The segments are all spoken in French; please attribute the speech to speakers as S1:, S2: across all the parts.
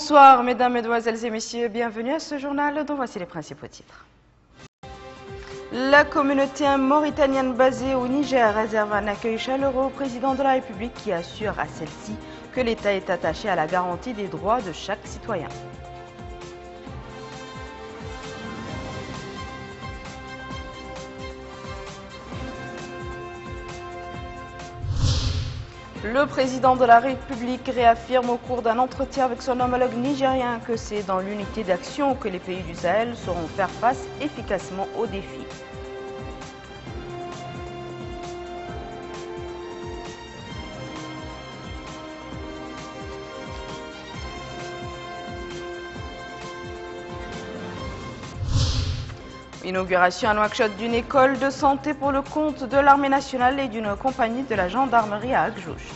S1: Bonsoir mesdames, mesdemoiselles et messieurs, bienvenue à ce journal dont voici les principaux titres. La communauté mauritanienne basée au Niger réserve un accueil chaleureux au président de la République qui assure à celle-ci que l'État est attaché à la garantie des droits de chaque citoyen. Le président de la République réaffirme au cours d'un entretien avec son homologue nigérien que c'est dans l'unité d'action que les pays du Sahel sauront faire face efficacement aux défis. Inauguration à Nouakchott d'une école de santé pour le compte de l'armée nationale et d'une compagnie de la gendarmerie à Agjouch.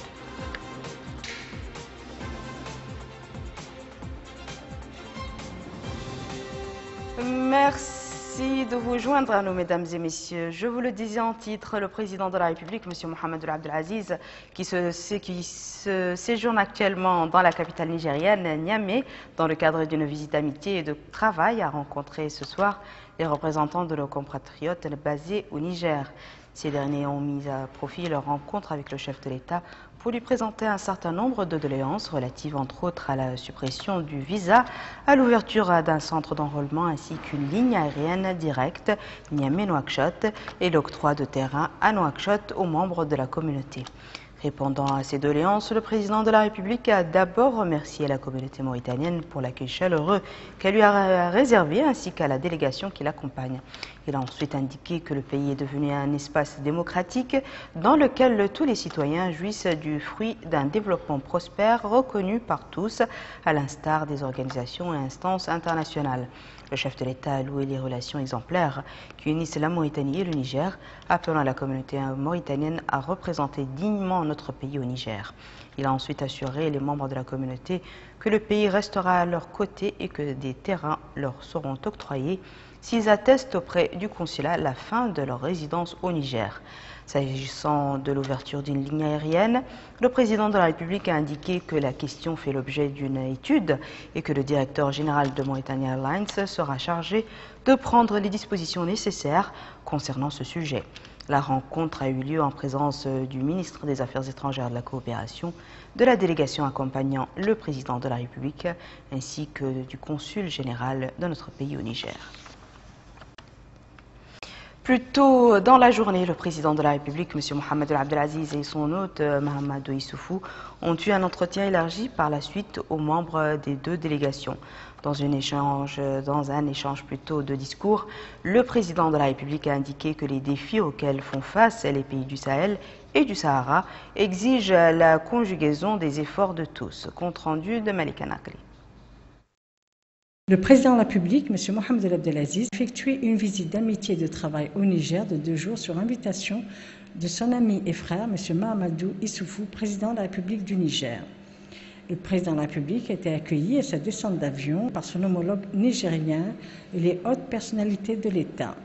S1: Merci de vous joindre à nous, mesdames et messieurs. Je vous le disais en titre, le président de la République, M. Mohamed Abdelaziz, qui se séjourne actuellement dans la capitale nigérienne, Niamey, dans le cadre d'une visite d'amitié et de travail, a rencontré ce soir les représentants de nos compatriotes basés au Niger. Ces derniers ont mis à profit leur rencontre avec le chef de l'État pour lui présenter un certain nombre de doléances relatives entre autres à la suppression du visa, à l'ouverture d'un centre d'enrôlement ainsi qu'une ligne aérienne directe Niamey-Nouakchott et l'octroi de terrain à Nouakchott aux membres de la communauté. Répondant à ces doléances, le président de la République a d'abord remercié la communauté mauritanienne pour l'accueil chaleureux qu'elle lui a réservé ainsi qu'à la délégation qui l'accompagne. Il a ensuite indiqué que le pays est devenu un espace démocratique dans lequel tous les citoyens jouissent du fruit d'un développement prospère reconnu par tous, à l'instar des organisations et instances internationales. Le chef de l'État a loué les relations exemplaires qui unissent la Mauritanie et le Niger, appelant la communauté mauritanienne à représenter dignement notre pays au Niger. Il a ensuite assuré les membres de la communauté que le pays restera à leur côté et que des terrains leur seront octroyés s'ils attestent auprès du consulat la fin de leur résidence au Niger. S'agissant de l'ouverture d'une ligne aérienne, le président de la République a indiqué que la question fait l'objet d'une étude et que le directeur général de Mauritania Airlines sera chargé de prendre les dispositions nécessaires concernant ce sujet. La rencontre a eu lieu en présence du ministre des Affaires étrangères et de la coopération, de la délégation accompagnant le président de la République ainsi que du consul général de notre pays au Niger. Plus tôt dans la journée, le président de la République, M. Mohamed Abdelaziz, et son hôte, Mahamadou Issoufou, ont eu un entretien élargi par la suite aux membres des deux délégations. Dans un échange de discours, le président de la République a indiqué que les défis auxquels font face les pays du Sahel et du Sahara exigent la conjugaison des efforts de tous. Compte rendu de Malika Nakli.
S2: Le président de la République, M. Mohamed Abdelaziz, a effectué une visite d'amitié et de travail au Niger de 2 jours sur invitation de son ami et frère, M. Mahamadou Issoufou, président de la République du Niger. Le président de la République a été accueilli à sa descente d'avion par son homologue nigérien et les hautes personnalités de l'État.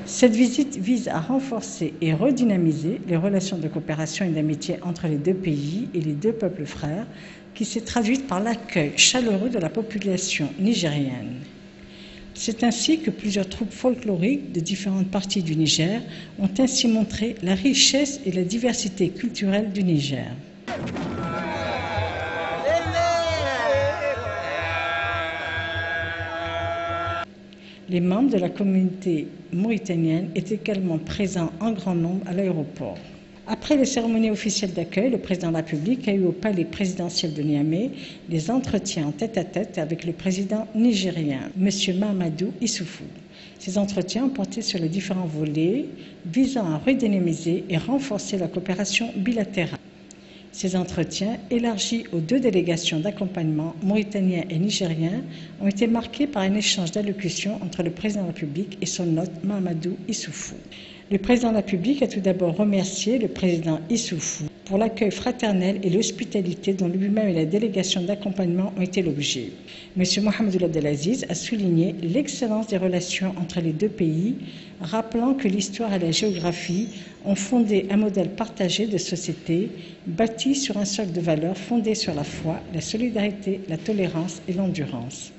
S2: Cette visite vise à renforcer et redynamiser les relations de coopération et d'amitié entre les deux pays et les deux peuples frères, qui s'est traduite par l'accueil chaleureux de la population nigérienne. C'est ainsi que plusieurs troupes folkloriques de différentes parties du Niger ont ainsi montré la richesse et la diversité culturelle du Niger. Les membres de la communauté mauritanienne étaient également présents en grand nombre à l'aéroport. Après les cérémonies officielles d'accueil, le président de la République a eu au palais présidentiel de Niamey des entretiens en tête-à-tête avec le président nigérien, M. Mahamadou Issoufou. Ces entretiens ont porté sur les différents volets visant à redynamiser et renforcer la coopération bilatérale. Ces entretiens, élargis aux 2 délégations d'accompagnement, mauritaniens et nigériens, ont été marqués par un échange d'allocutions entre le président de la République et son hôte Mahamadou Issoufou. Le président de la République a tout d'abord remercié le président Issoufou pour l'accueil fraternel et l'hospitalité dont lui-même et la délégation d'accompagnement ont été l'objet. M. Mohamed Abdelaziz a souligné l'excellence des relations entre les 2 pays, rappelant que l'histoire et la géographie ont fondé un modèle partagé de société bâti sur un socle de valeurs fondé sur la foi, la solidarité, la tolérance et l'endurance.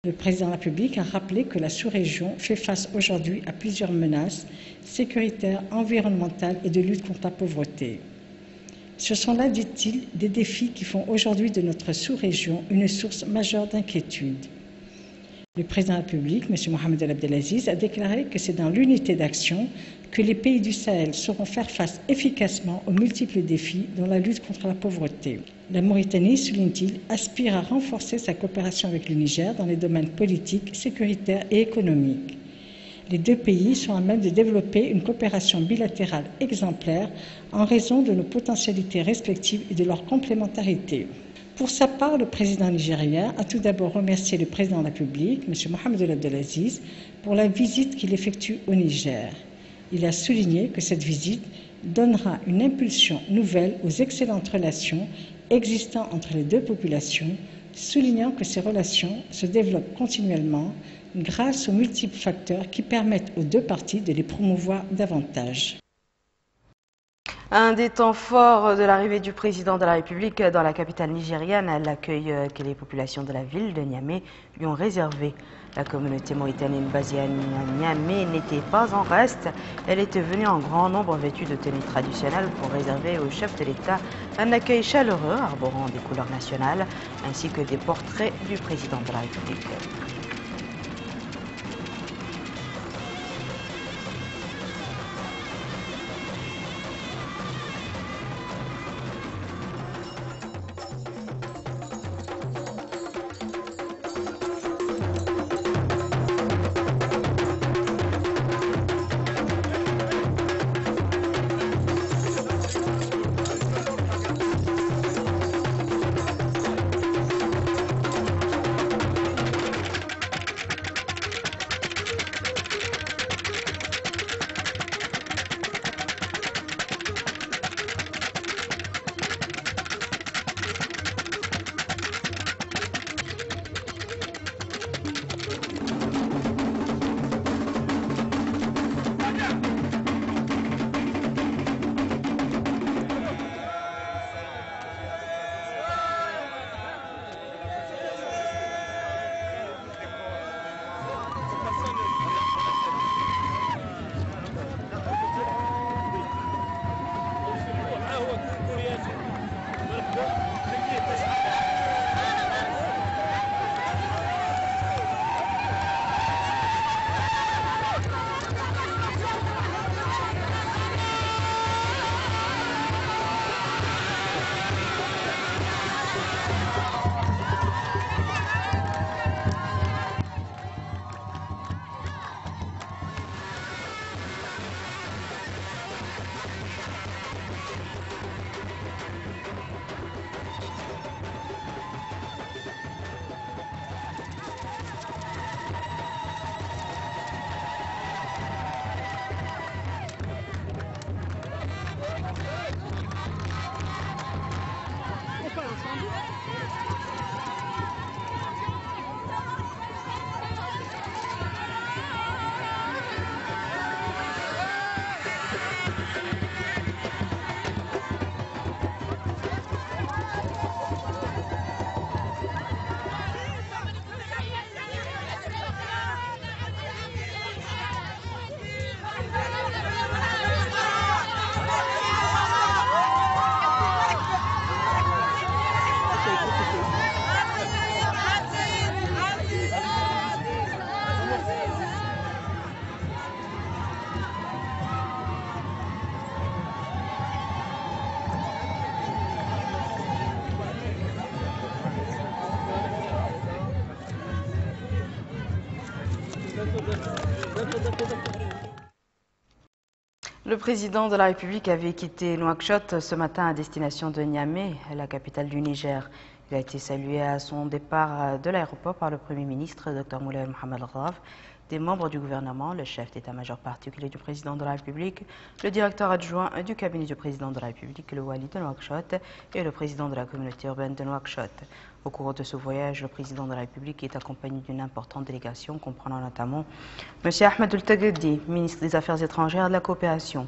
S2: Le président de la République a rappelé que la sous-région fait face aujourd'hui à plusieurs menaces sécuritaires, environnementales et de lutte contre la pauvreté. Ce sont là, dit-il, des défis qui font aujourd'hui de notre sous-région une source majeure d'inquiétude. Le président de la République, M. Mohamed Abdelaziz, a déclaré que c'est dans l'unité d'action que les pays du Sahel sauront faire face efficacement aux multiples défis dans la lutte contre la pauvreté. La Mauritanie, souligne-t-il, aspire à renforcer sa coopération avec le Niger dans les domaines politiques, sécuritaires et économiques. Les 2 pays sont à même de développer une coopération bilatérale exemplaire en raison de nos potentialités respectives et de leur complémentarité. Pour sa part, le président nigérien a tout d'abord remercié le président de la République, M. Mohamed Abdelaziz, pour la visite qu'il effectue au Niger. Il a souligné que cette visite donnera une impulsion nouvelle aux excellentes relations existant entre les 2 populations, soulignant que ces relations se développent continuellement grâce aux multiples facteurs qui permettent aux 2 parties de les promouvoir davantage.
S1: Un des temps forts de l'arrivée du président de la République dans la capitale nigériane, l'accueil que les populations de la ville de Niamey lui ont réservé. La communauté mauritanienne basée à Niamey n'était pas en reste. Elle était venue en grand nombre vêtue de tenues traditionnelles pour réserver au chef de l'État un accueil chaleureux arborant des couleurs nationales ainsi que des portraits du président de la République. Le président de la République avait quitté Nouakchott ce matin à destination de Niamey, la capitale du Niger. Il a été salué à son départ de l'aéroport par le Premier ministre, Dr Moulay Mohamed Ghrav, des membres du gouvernement, le chef d'état-major particulier du président de la République, le directeur adjoint du cabinet du président de la République, le Wali de Nouakchott, et le président de la communauté urbaine de Nouakchott. Au cours de ce voyage, le président de la République est accompagné d'une importante délégation comprenant notamment M. Ahmed El-Taghedi, ministre des Affaires étrangères et de la coopération,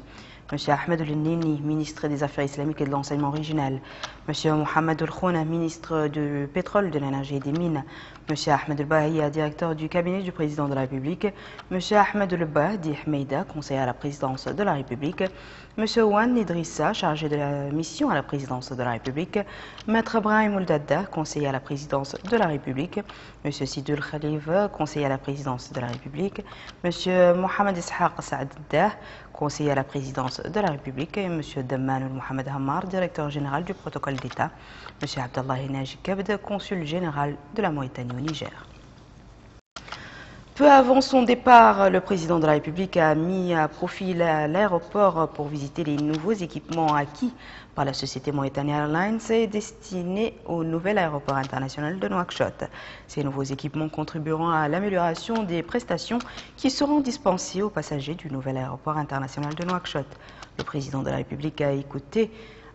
S1: M. Ahmed El-Nini, ministre des Affaires islamiques et de l'enseignement original, M. Mohamed El-Khouna, ministre du pétrole, de l'énergie et des mines, M. Ahmed El-Bahia, directeur du cabinet du président de la République, M. Ahmed El-Bahdi Hmeida, conseiller à la présidence de la République, M. Ouane Idrissa, chargé de la mission à la présidence de la République, Maître Brahim Oldadda, conseiller à la présidence de la République, M. Sidul Khalif, conseiller à la présidence de la République, M. Mohamed Ishaq Saaddah, conseiller à la présidence de la République, et M. Damman Mohamed Hammar, directeur général du protocole d'État, M. Abdallah Naji Kabd, consul général de la Mauritanie au Niger. Peu avant son départ, le président de la République a mis à profit l'aéroport pour visiter les nouveaux équipements acquis par la société Mauritania Airlines et destinés au nouvel aéroport international de Nouakchott. Ces nouveaux équipements contribueront à l'amélioration des prestations qui seront dispensées aux passagers du nouvel aéroport international de Nouakchott. Le président de la République a écouté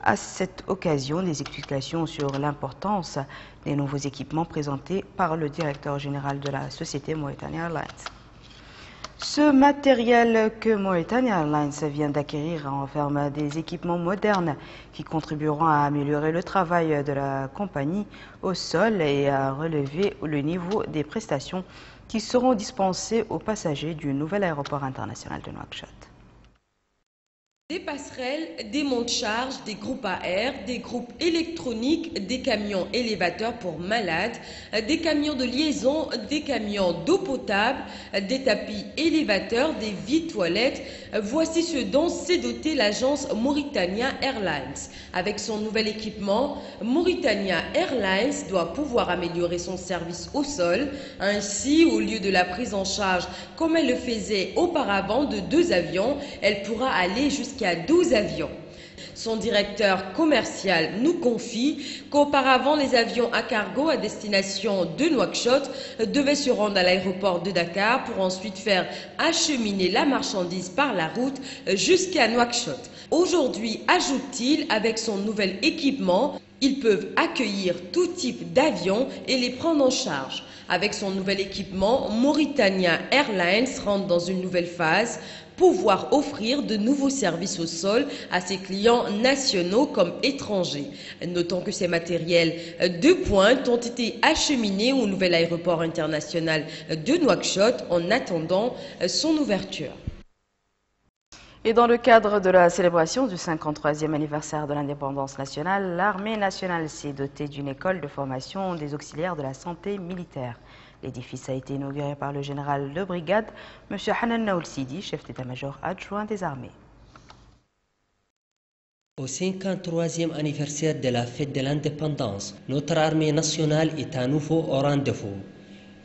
S1: à cette occasion des explications sur l'importance des nouveaux équipements présentés par le directeur général de la société Mauritania Airlines. Ce matériel que Mauritania Airlines vient d'acquérir renferme des équipements modernes qui contribueront à améliorer le travail de la compagnie au sol et à relever le niveau des prestations qui seront dispensées aux passagers du nouvel aéroport international de Nouakchott.
S3: Des passerelles, des monte-charges, des groupes à air, des groupes électroniques, des camions élévateurs pour malades, des camions de liaison, des camions d'eau potable, des tapis élévateurs, des vides-toilettes. Voici ce dont s'est dotée l'agence Mauritania Airlines. Avec son nouvel équipement, Mauritania Airlines doit pouvoir améliorer son service au sol. Ainsi, au lieu de la prise en charge comme elle le faisait auparavant de 2 avions, elle pourra aller jusqu'à 12 avions. Son directeur commercial nous confie qu'auparavant, les avions à cargo à destination de Nouakchott devaient se rendre à l'aéroport de Dakar pour ensuite faire acheminer la marchandise par la route jusqu'à Nouakchott. Aujourd'hui, ajoute-t-il, avec son nouvel équipement, ils peuvent accueillir tout type d'avions et les prendre en charge. Avec son nouvel équipement, Mauritania Airlines rentre dans une nouvelle phase, pouvoir offrir de nouveaux services au sol à ses clients nationaux comme étrangers. Notons que ces matériels de pointe ont été acheminés au nouvel aéroport international de Nouakchott en attendant son ouverture.
S1: Et dans le cadre de la célébration du 53e anniversaire de l'indépendance nationale, l'armée nationale s'est dotée d'une école de formation des auxiliaires de la santé militaire. L'édifice a été inauguré par le général de brigade, M. Hanan Naoul Sidi, chef d'état-major adjoint des armées.
S4: Au 53e anniversaire de la fête de l'indépendance, notre armée nationale est à nouveau au rendez-vous.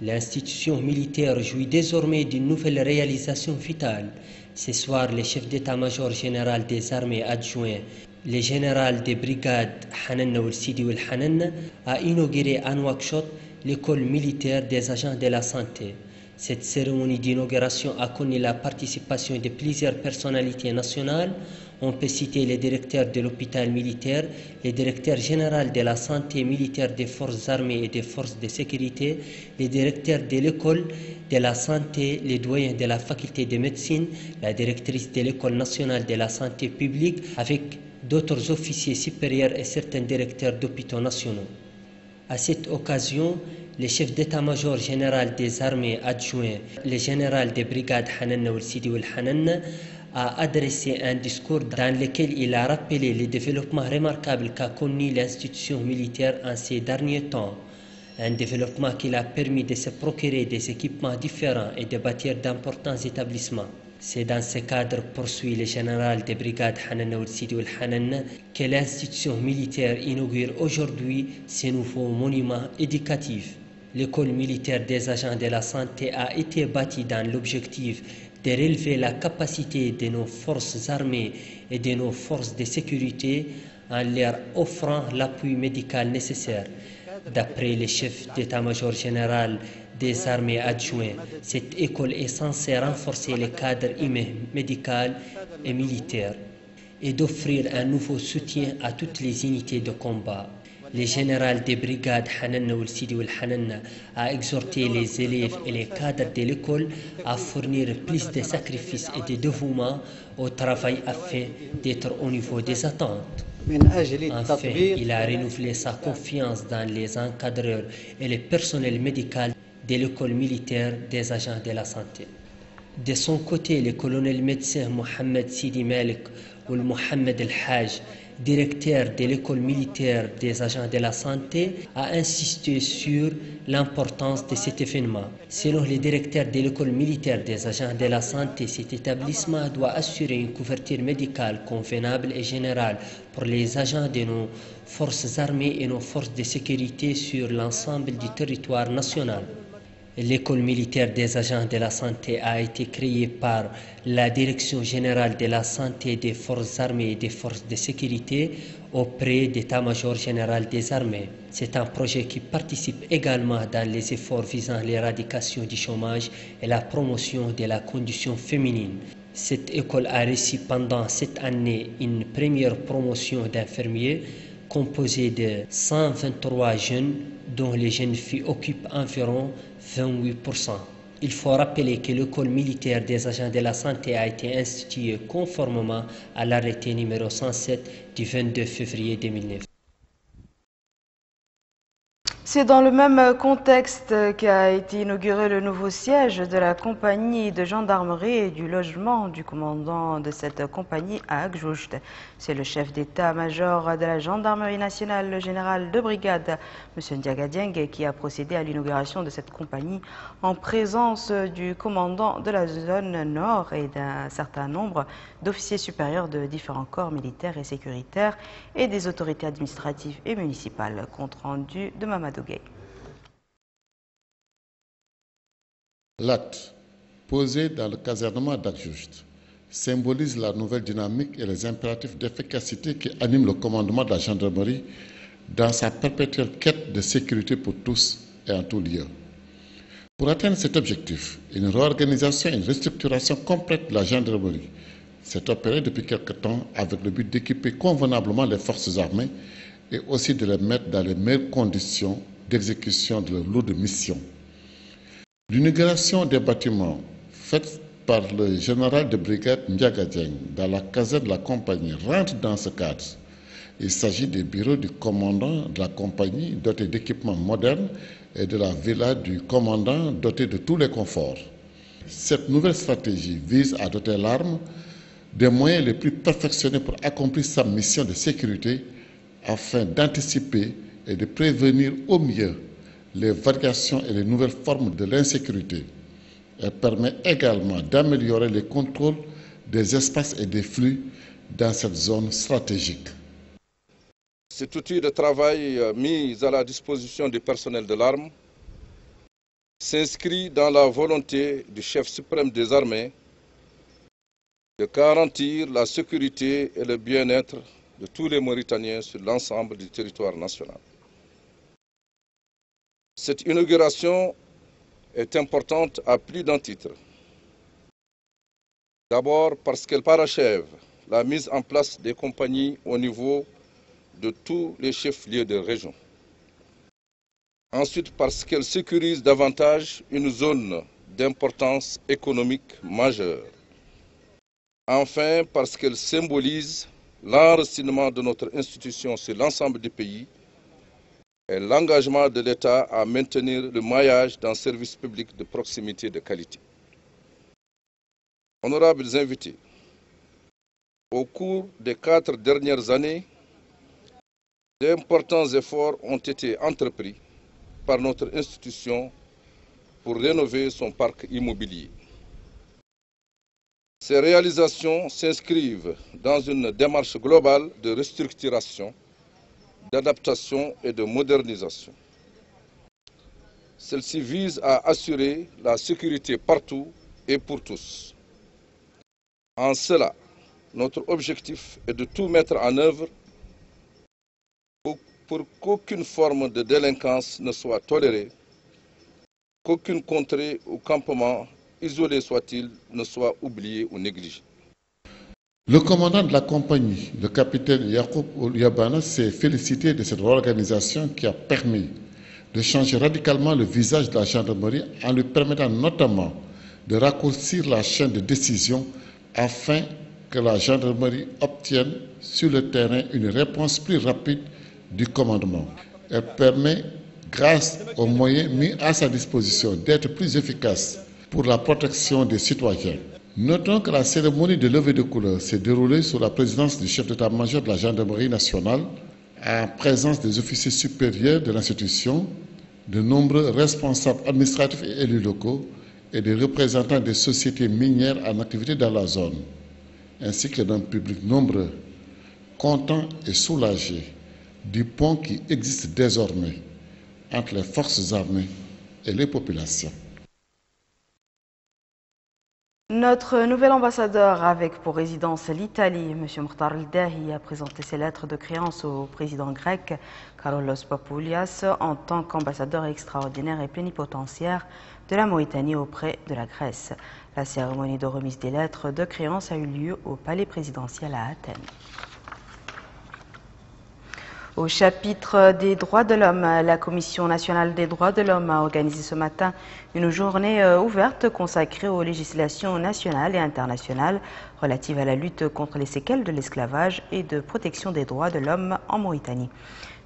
S4: L'institution militaire jouit désormais d'une nouvelle réalisation vitale. Ce soir, le chef d'état-major général des armées adjoints, le général des brigades Hanan Naoul Sidi Wel Hanan, a inauguré à Nouakchott l'école militaire des agents de la santé. Cette cérémonie d'inauguration a connu la participation de plusieurs personnalités nationales. On peut citer le directeur de l'hôpital militaire, le directeur général de la santé militaire des forces armées et des forces de sécurité, le directeur de l'école de la santé, les doyens de la faculté de médecine, la directrice de l'école nationale de la santé publique, avec d'autres officiers supérieurs et certains directeurs d'hôpitaux nationaux. À cette occasion, le chef d'état-major général des armées adjoints, le général des brigades Hanan Naoul Sidi Wel Hanan, a adressé un discours dans lequel il a rappelé les développements remarquables qu'a connu l'institution militaire en ces derniers temps. Un développement qui l'a permis de se procurer des équipements différents et de bâtir d'importants établissements. C'est dans ce cadre, poursuit le général des brigades Hanan Naoul Sidi Wel Hanan, que l'institution militaire inaugure aujourd'hui ces nouveaux monuments éducatifs. L'école militaire des agents de la santé a été bâtie dans l'objectif de relever la capacité de nos forces armées et de nos forces de sécurité en leur offrant l'appui médical nécessaire. D'après le chef d'état-major général des armées adjoints, cette école est censée renforcer les cadres humains, médicaux et militaires et d'offrir un nouveau soutien à toutes les unités de combat. Le général des brigades Hananna Oul-Sidi Oul-Hananna a exhorté les élèves et les cadres de l'école à fournir plus de sacrifices et de dévouement au travail afin d'être au niveau des attentes. Enfin, il a renouvelé sa confiance dans les encadreurs et le personnel médical de l'école militaire des agents de la santé. De son côté, le colonel médecin Mohamed Sidi Malik Oul Mohamed El Haj, directeur de l'école militaire des agents de la santé, a insisté sur l'importance de cet événement. Selon le directeur de l'école militaire des agents de la santé, cet établissement doit assurer une couverture médicale convenable et générale pour les agents de nos forces armées et nos forces de sécurité sur l'ensemble du territoire national. L'école militaire des agents de la santé a été créée par la Direction générale de la santé des forces armées et des forces de sécurité auprès d'état-major général des armées. C'est un projet qui participe également dans les efforts visant l'éradication du chômage et la promotion de la condition féminine. Cette école a reçu pendant cette année une première promotion d'infirmiers composée de 123 jeunes dont les jeunes filles occupent environ 28%. Il faut rappeler que l'école militaire des agents de la santé a été instituée conformément à l'arrêté numéro 107 du 22 février 2009.
S1: C'est dans le même contexte qu'a été inauguré le nouveau siège de la compagnie de gendarmerie et du logement du commandant de cette compagnie à Agjoujt. C'est le chef d'état-major de la gendarmerie nationale, le général de brigade, M. Ndiaga Dieng, qui a procédé à l'inauguration de cette compagnie en présence du commandant de la zone nord et d'un certain nombre d'officiers supérieurs de différents corps militaires et sécuritaires et des autorités administratives et municipales. Compte rendu de Mamadou Gueye.
S5: L'acte posé dans le casernement d'Agjoujt symbolise la nouvelle dynamique et les impératifs d'efficacité qui animent le commandement de la gendarmerie dans sa perpétuelle quête de sécurité pour tous et en tout lieu. Pour atteindre cet objectif, une réorganisation et une restructuration complète de la gendarmerie s'est opérée depuis quelque temps avec le but d'équiper convenablement les forces armées et aussi de les mettre dans les meilleures conditions d'exécution de leur lourde mission. L'inauguration des bâtiments faite par le général de brigade Ndiaga Dieng dans la caserne de la compagnie rentre dans ce cadre. Il s'agit des bureaux du commandant de la compagnie dotés d'équipements modernes et de la villa du commandant dotée de tous les conforts. Cette nouvelle stratégie vise à doter l'arme des moyens les plus perfectionnés pour accomplir sa mission de sécurité afin d'anticiper et de prévenir au mieux les variations et les nouvelles formes de l'insécurité. Elle permet également d'améliorer les contrôles des espaces et des flux dans cette zone stratégique.
S6: Cet outil de travail mis à la disposition du personnel de l'arme s'inscrit dans la volonté du chef suprême des armées de garantir la sécurité et le bien-être de tous les Mauritaniens sur l'ensemble du territoire national. Cette inauguration est importante à plus d'un titre. D'abord parce qu'elle parachève la mise en place des compagnies au niveau de tous les chefs-lieux de région. Ensuite parce qu'elle sécurise davantage une zone d'importance économique majeure. Enfin parce qu'elle symbolise l'enracinement de notre institution sur l'ensemble du pays et l'engagement de l'État à maintenir le maillage d'un service public de proximité de qualité. Honorables invités, au cours des 4 dernières années, d'importants efforts ont été entrepris par notre institution pour rénover son parc immobilier. Ces réalisations s'inscrivent dans une démarche globale de restructuration, d'adaptation et de modernisation. Celle-ci vise à assurer la sécurité partout et pour tous, En cela, notre objectif est de tout mettre en œuvre pour qu'aucune forme de délinquance ne soit tolérée, qu'aucune contrée ou campement, isolé soit-il, ne soit oublié ou négligé.
S5: Le commandant de la compagnie, le capitaine Yacoub Olyabana, s'est félicité de cette organisation qui a permis de changer radicalement le visage de la gendarmerie en lui permettant notamment de raccourcir la chaîne de décision afin que la gendarmerie obtienne sur le terrain une réponse plus rapide du commandement. Elle permet, grâce aux moyens mis à sa disposition, d'être plus efficace pour la protection des citoyens. Notons que la cérémonie de levée de couleurs s'est déroulée sous la présidence du chef d'état-major de la gendarmerie nationale, en présence des officiers supérieurs de l'institution, de nombreux responsables administratifs et élus locaux et des représentants des sociétés minières en activité dans la zone, ainsi que d'un public nombreux, content et soulagé du pont qui existe désormais entre les forces armées et les populations.
S1: Notre nouvel ambassadeur avec pour résidence l'Italie, M. Mukhtar El-Dahi, a présenté ses lettres de créance au président grec Carlos Papoulias en tant qu'ambassadeur extraordinaire et plénipotentiaire de la Mauritanie auprès de la Grèce. La cérémonie de remise des lettres de créance a eu lieu au palais présidentiel à Athènes. Au chapitre des droits de l'homme, la Commission nationale des droits de l'homme a organisé ce matin une journée ouverte consacrée aux législations nationales et internationales relatives à la lutte contre les séquelles de l'esclavage et de protection des droits de l'homme en Mauritanie.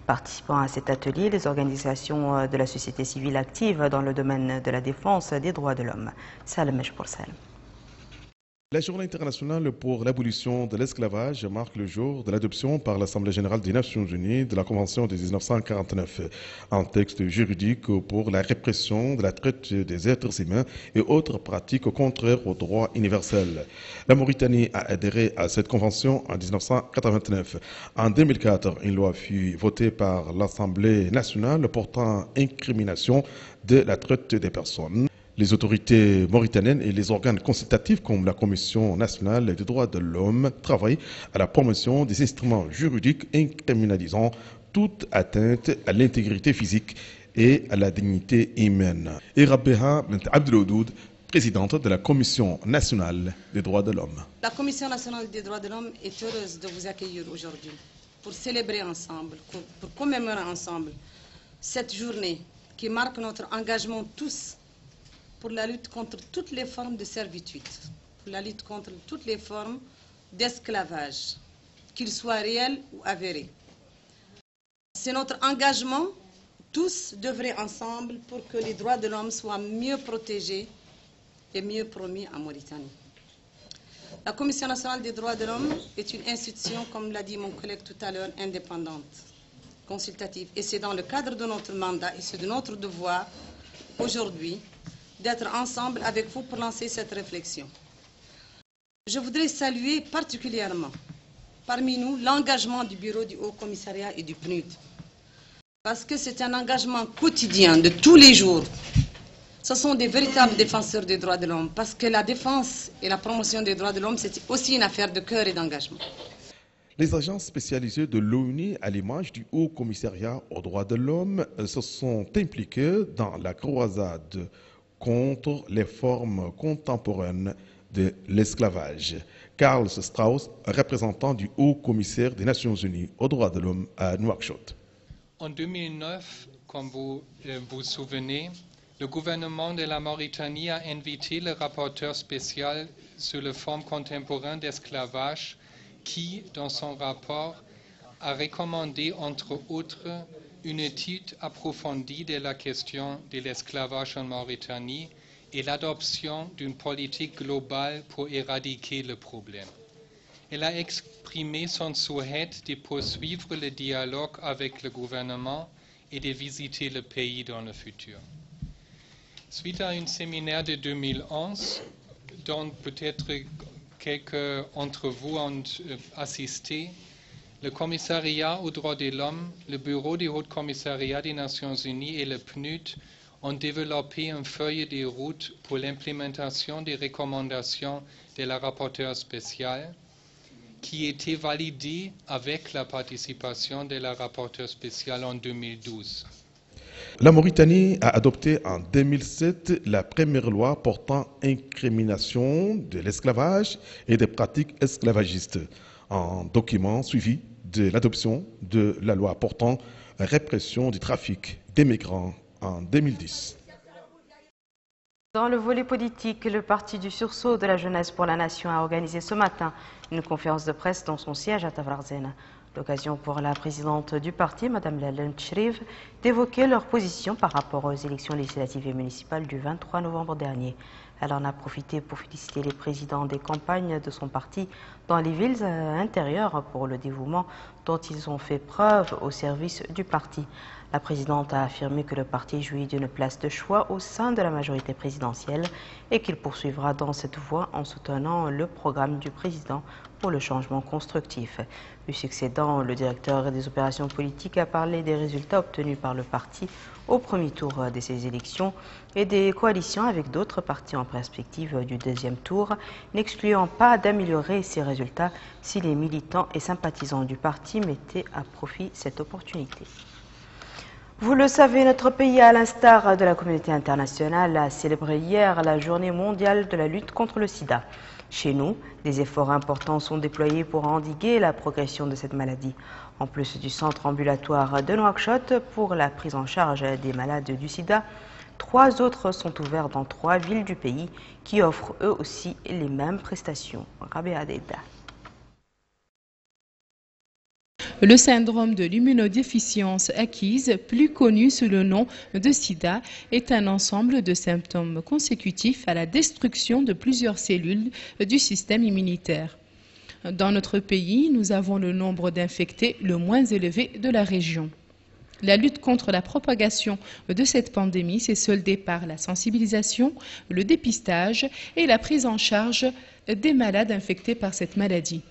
S1: Participant à cet atelier, les organisations de la société civile actives dans le domaine de la défense des droits de l'homme. Salem Meshporsal.
S7: La Journée internationale pour l'abolition de l'esclavage marque le jour de l'adoption par l'Assemblée générale des Nations unies de la Convention de 1949, un texte juridique pour la répression de la traite des êtres humains et autres pratiques contraires aux droits universels. La Mauritanie a adhéré à cette convention en 1989. En 2004, une loi fut votée par l'Assemblée nationale portant incrimination de la traite des personnes. Les autorités mauritaniennes et les organes consultatifs comme la Commission nationale des droits de l'homme travaillent à la promotion des instruments juridiques incriminalisant toute atteinte à l'intégrité physique et à la dignité humaine. Et Rabbeha Bint Abdeloudoud, présidente de la Commission nationale des droits de l'homme.
S8: La Commission nationale des droits de l'homme est heureuse de vous accueillir aujourd'hui pour célébrer ensemble, pour commémorer ensemble cette journée qui marque notre engagement tous pour la lutte contre toutes les formes de servitude, pour la lutte contre toutes les formes d'esclavage, qu'ils soient réels ou avérés. C'est notre engagement, tous d'œuvrer ensemble pour que les droits de l'homme soient mieux protégés et mieux promis en Mauritanie. La Commission nationale des droits de l'homme est une institution, comme l'a dit mon collègue tout à l'heure, indépendante, consultative. Et c'est dans le cadre de notre mandat et c'est de notre devoir aujourd'hui d'être ensemble avec vous pour lancer cette réflexion. Je voudrais saluer particulièrement parmi nous l'engagement du Bureau du Haut Commissariat et du PNUD. Parce que c'est un engagement quotidien de tous les jours. Ce sont des véritables défenseurs des droits de l'homme. Parce que la défense et la promotion des droits de l'homme, c'est aussi une affaire de cœur et d'engagement.
S7: Les agences spécialisées de l'ONU, à l'image du Haut Commissariat aux droits de l'homme, se sont impliquées dans la croisade contre les formes contemporaines de l'esclavage. Karl Strauss, représentant du Haut Commissaire des Nations Unies aux droits de l'homme à Nouakchott.
S9: En 2009, comme vous vous souvenez, le gouvernement de la Mauritanie a invité le rapporteur spécial sur les formes contemporaines d'esclavage qui, dans son rapport, a recommandé, entre autres, une étude approfondie de la question de l'esclavage en Mauritanie et l'adoption d'une politique globale pour éradiquer le problème. Elle a exprimé son souhait de poursuivre le dialogue avec le gouvernement et de visiter le pays dans le futur. Suite à un séminaire de 2011, dont peut-être quelques d'entre vous ont assisté, le Commissariat aux droits de l'homme, le Bureau du Haut Commissariat des Nations Unies et le PNUD ont développé une feuille de route pour l'implémentation des recommandations de la rapporteure spéciale qui était validée avec la participation de la rapporteure spéciale en 2012.
S7: La Mauritanie a adopté en 2007 la première loi portant incrimination de l'esclavage et des pratiques esclavagistes, un document suivi de l'adoption de la loi portant répression du trafic des migrants en 2010.
S1: Dans le volet politique, le Parti du sursaut de la jeunesse pour la nation a organisé ce matin une conférence de presse dans son siège à Tavrazen. L'occasion pour la présidente du parti, Mme Lalane Tchriv, d'évoquer leur position par rapport aux élections législatives et municipales du 23 novembre dernier. Elle en a profité pour féliciter les présidents des campagnes de son parti dans les villes intérieures pour le dévouement dont ils ont fait preuve au service du parti. La présidente a affirmé que le parti jouit d'une place de choix au sein de la majorité présidentielle et qu'il poursuivra dans cette voie en soutenant le programme du président pour le changement constructif. Lui succédant, le directeur des opérations politiques a parlé des résultats obtenus par le parti au premier tour de ces élections et des coalitions avec d'autres partis en perspective du deuxième tour, n'excluant pas d'améliorer ces résultats si les militants et sympathisants du parti mettaient à profit cette opportunité. Vous le savez, notre pays, à l'instar de la communauté internationale, a célébré hier la journée mondiale de la lutte contre le sida. Chez nous, des efforts importants sont déployés pour endiguer la progression de cette maladie. En plus du centre ambulatoire de Nouakchott pour la prise en charge des malades du sida, 3 autres sont ouverts dans 3 villes du pays qui offrent eux aussi les mêmes prestations. Rabea Deda.
S10: Le syndrome de l'immunodéficience acquise, plus connu sous le nom de sida, est un ensemble de symptômes consécutifs à la destruction de plusieurs cellules du système immunitaire. Dans notre pays, nous avons le nombre d'infectés le moins élevé de la région. La lutte contre la propagation de cette pandémie s'est soldée par la sensibilisation, le dépistage et la prise en charge des malades infectés par cette maladie.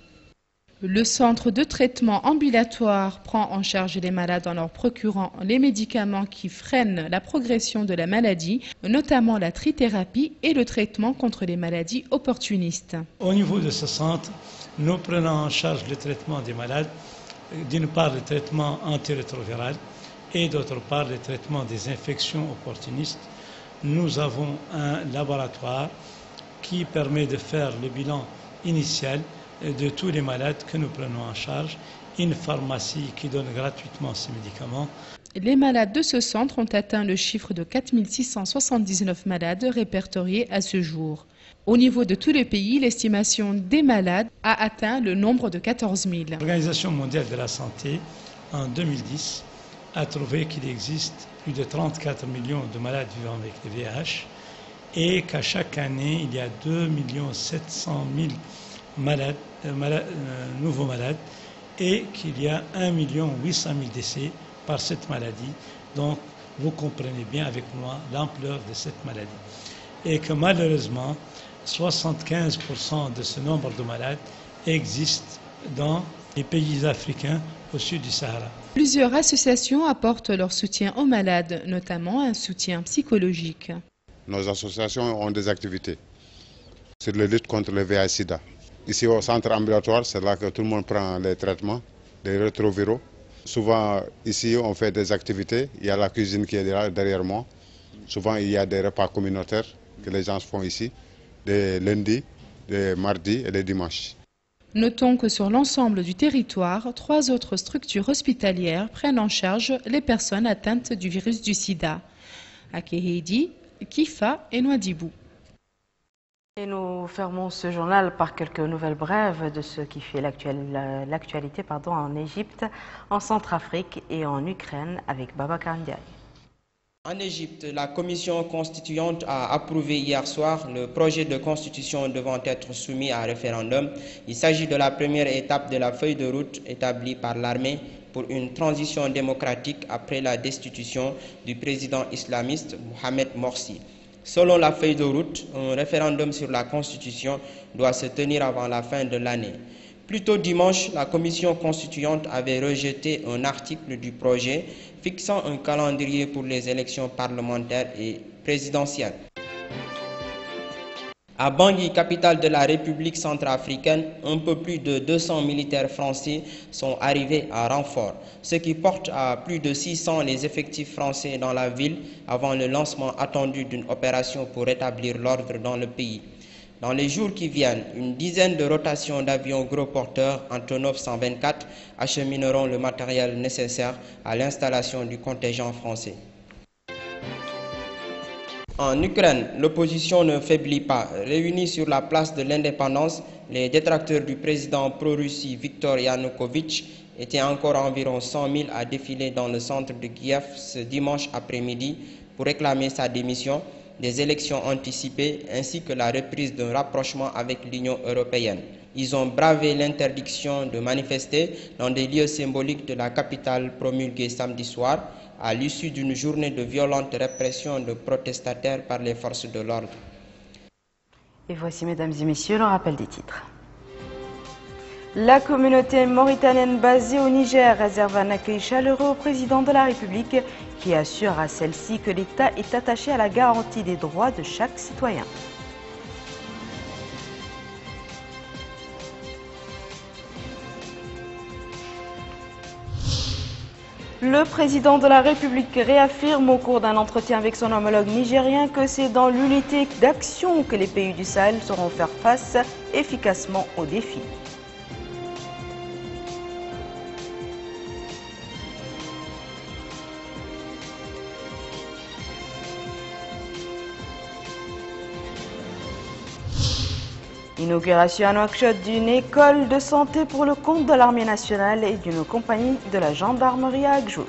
S10: Le centre de traitement ambulatoire prend en charge les malades en leur procurant les médicaments qui freinent la progression de la maladie, notamment la trithérapie et le traitement contre les maladies opportunistes.
S11: Au niveau de ce centre, nous prenons en charge le traitement des malades, d'une part le traitement antirétroviral et d'autre part le traitement des infections opportunistes. Nous avons un laboratoire qui permet de faire le bilan initial de tous les malades que nous prenons en charge, une pharmacie qui donne gratuitement ces médicaments.
S10: Les malades de ce centre ont atteint le chiffre de 4 679 malades répertoriés à ce jour. Au niveau de tous les pays, l'estimation des malades a atteint le nombre de 14 000.
S11: L'Organisation mondiale de la santé, en 2010, a trouvé qu'il existe plus de 34 millions de malades vivant avec le VIH et qu'à chaque année, il y a 2 700 000 nouveaux malades et qu'il y a 1 800 000 décès par cette maladie. Donc, vous comprenez bien avec moi l'ampleur de cette maladie. Et que malheureusement, 75% de ce nombre de malades existent dans les pays africains au sud du Sahara.
S10: Plusieurs associations apportent leur soutien aux malades, notamment un soutien psychologique.
S12: Nos associations ont des activités sur la lutte contre le VIH-Sida. Ici au centre ambulatoire, c'est là que tout le monde prend les traitements, des rétroviraux. Souvent ici on fait des activités, il y a la cuisine qui est derrière moi. Souvent il y a des repas communautaires que les gens font ici, des lundis, des mardis et des dimanches.
S10: Notons que sur l'ensemble du territoire, 3 autres structures hospitalières prennent en charge les personnes atteintes du virus du sida. À Kéhédi, Kifa et Nouadhibou.
S1: Et nous fermons ce journal par quelques nouvelles brèves de ce qui fait l'actualité en Égypte, en Centrafrique et en Ukraine avec Babacar Ndiaye.
S13: En Égypte, la commission constituante a approuvé hier soir le projet de constitution devant être soumis à référendum. Il s'agit de la première étape de la feuille de route établie par l'armée pour une transition démocratique après la destitution du président islamiste Mohamed Morsi. Selon la feuille de route, un référendum sur la Constitution doit se tenir avant la fin de l'année. Plus tôt dimanche, la commission constituante avait rejeté un article du projet fixant un calendrier pour les élections parlementaires et présidentielles. À Bangui, capitale de la République centrafricaine, un peu plus de 200 militaires français sont arrivés à renfort, ce qui porte à plus de 600 les effectifs français dans la ville avant le lancement attendu d'une opération pour rétablir l'ordre dans le pays. Dans les jours qui viennent, une dizaine de rotations d'avions gros porteurs Antonov 124 achemineront le matériel nécessaire à l'installation du contingent français. En Ukraine, l'opposition ne faiblit pas. Réunis sur la place de l'Indépendance, les détracteurs du président pro-Russie Viktor Yanukovych étaient encore environ 100 000 à défiler dans le centre de Kiev ce dimanche après-midi pour réclamer sa démission, des élections anticipées ainsi que la reprise d'un rapprochement avec l'Union européenne. Ils ont bravé l'interdiction de manifester dans des lieux symboliques de la capitale promulguée samedi soir, à l'issue d'une journée de violente répression de protestataires par les forces de l'ordre.
S1: Et voici, mesdames et messieurs, le rappel des titres. La communauté mauritanienne basée au Niger réserve un accueil chaleureux au président de la République qui assure à celle-ci que l'État est attaché à la garantie des droits de chaque citoyen. Le président de la République réaffirme au cours d'un entretien avec son homologue nigérien que c'est dans l'unité d'action que les pays du Sahel sauront faire face efficacement aux défis. Inauguration à Nouakchott d'une école de santé pour le compte de l'armée nationale et d'une compagnie de la gendarmerie à Agjouj.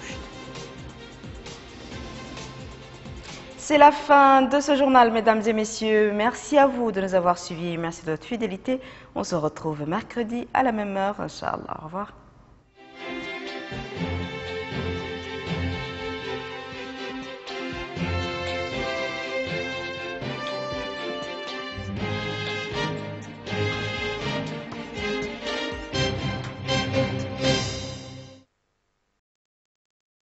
S1: C'est la fin de ce journal, mesdames et messieurs. Merci à vous de nous avoir suivis. Merci de votre fidélité. On se retrouve mercredi à la même heure, Inch'Allah. Au revoir.